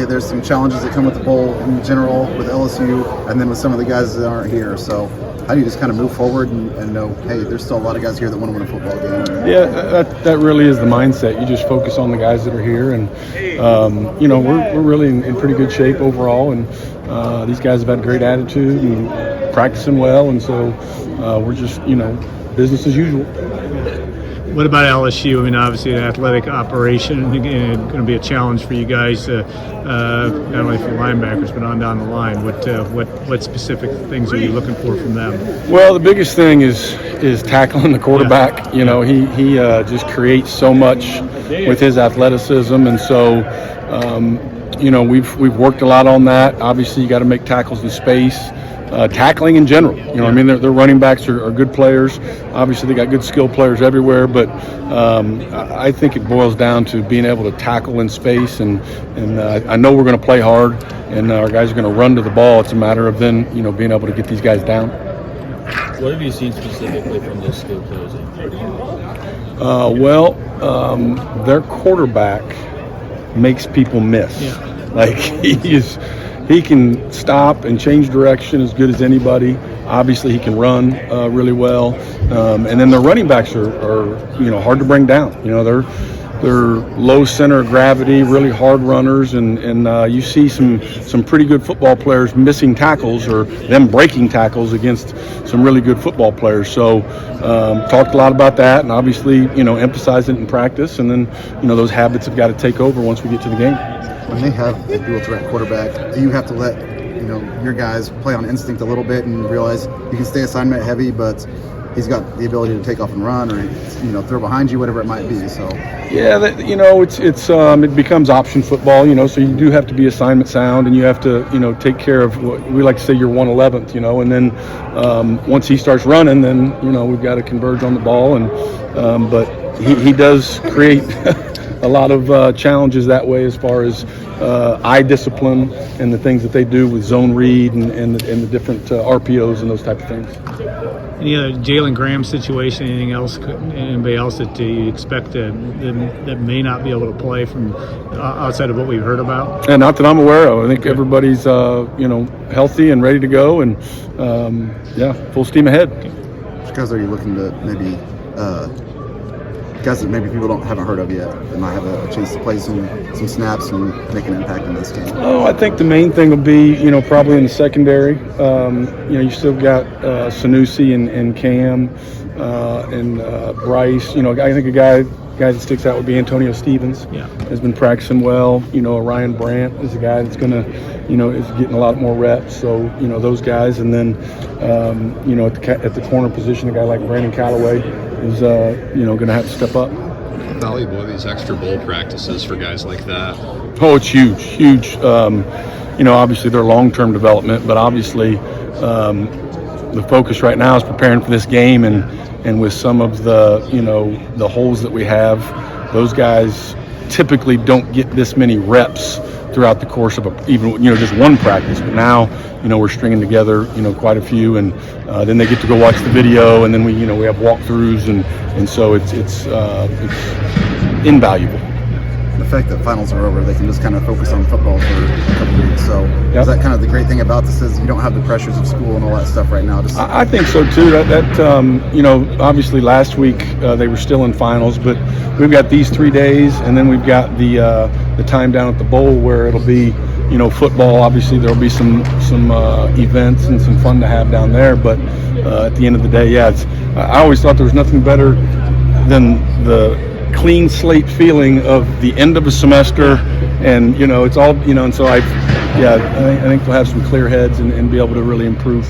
There's some challenges that come with the bowl in general with LSU, and then with some of the guys that aren't here. So how do you just kind of move forward and know, hey, there's still a lot of guys here that want to win a football game? Yeah, that really is the mindset. You just focus on the guys that are here, and we're really in pretty good shape overall, and these guys have had great attitude and practicing well, and so we're just business as usual. What about LSU? I mean, obviously, an athletic operation, and going to be a challenge for you guys, not only for linebackers, but on down the line. What specific things are you looking for from them? Well, the biggest thing is tackling the quarterback. Yeah. He just creates so much with his athleticism, and so we've worked a lot on that. Obviously, you got to make tackles in space. Tackling in general, I mean, their running backs are good players. Obviously, they got good skilled players everywhere, but I think it boils down to being able to tackle in space. And I know we're going to play hard, and our guys are going to run to the ball. It's a matter of then, being able to get these guys down. What have you seen specifically from those skilled players at Purdue? Their quarterback makes people miss. Yeah. Like he can stop and change direction as good as anybody. Obviously, he can run really well, and then their running backs are hard to bring down. They're low center of gravity, really hard runners, and you see some pretty good football players missing tackles or them breaking tackles against some really good football players. So talked a lot about that, and obviously emphasize it in practice, and then those habits have got to take over once we get to the game. When they have a dual threat quarterback, do you have to let your guys play on instinct a little bit and realize you can stay assignment heavy, but he's got the ability to take off and run, or throw behind you, whatever it might be? So yeah, it becomes option football. So you do have to be assignment sound, and you have to take care of what we like to say your 111th. And then once he starts running, then we've got to converge on the ball, and but he does create a lot of challenges that way as far as eye discipline and the things that they do with zone read and the different RPOs and those type of things. Any other Jalen Graham situation? Anybody else that you expect that may not be able to play from outside of what we've heard about? And not that I'm aware of. I think everybody's healthy and ready to go, and full steam ahead. Which guys are you looking to maybe? Guys that maybe people haven't heard of yet, that might have a chance to play some snaps and make an impact in this game? Oh, I think the main thing will be, probably in the secondary. You still got Sanusi and Cam and Bryce. I think a guy that sticks out would be Antonio Stevens. Yeah. Has been practicing well. Ryan Brandt is a guy that's going to, is getting a lot more reps. So, those guys. And then, at the corner position, a guy like Brandon Callaway is, going to have to step up. Valuable these extra bowl practices for guys like that. Oh, it's huge. Obviously their long-term development, but obviously the focus right now is preparing for this game, and with some of the the holes that we have, those guys typically don't get this many reps throughout the course of even just one practice. But now we're stringing together quite a few, and then they get to go watch the video, and then we have walkthroughs, and so it's invaluable. The fact that finals are over, they can just kind of focus on football for a couple of weeks. So is that kind of the great thing about this, is you don't have the pressures of school and all that stuff right now? I think so too. That obviously last week they were still in finals, but we've got these 3 days, and then we've got the time down at the bowl where it'll be football. Obviously there'll be some events and some fun to have down there, but at the end of the day, I always thought there was nothing better than the clean slate feeling of the end of a semester, and it's all and so I think we'll have some clear heads and be able to really improve.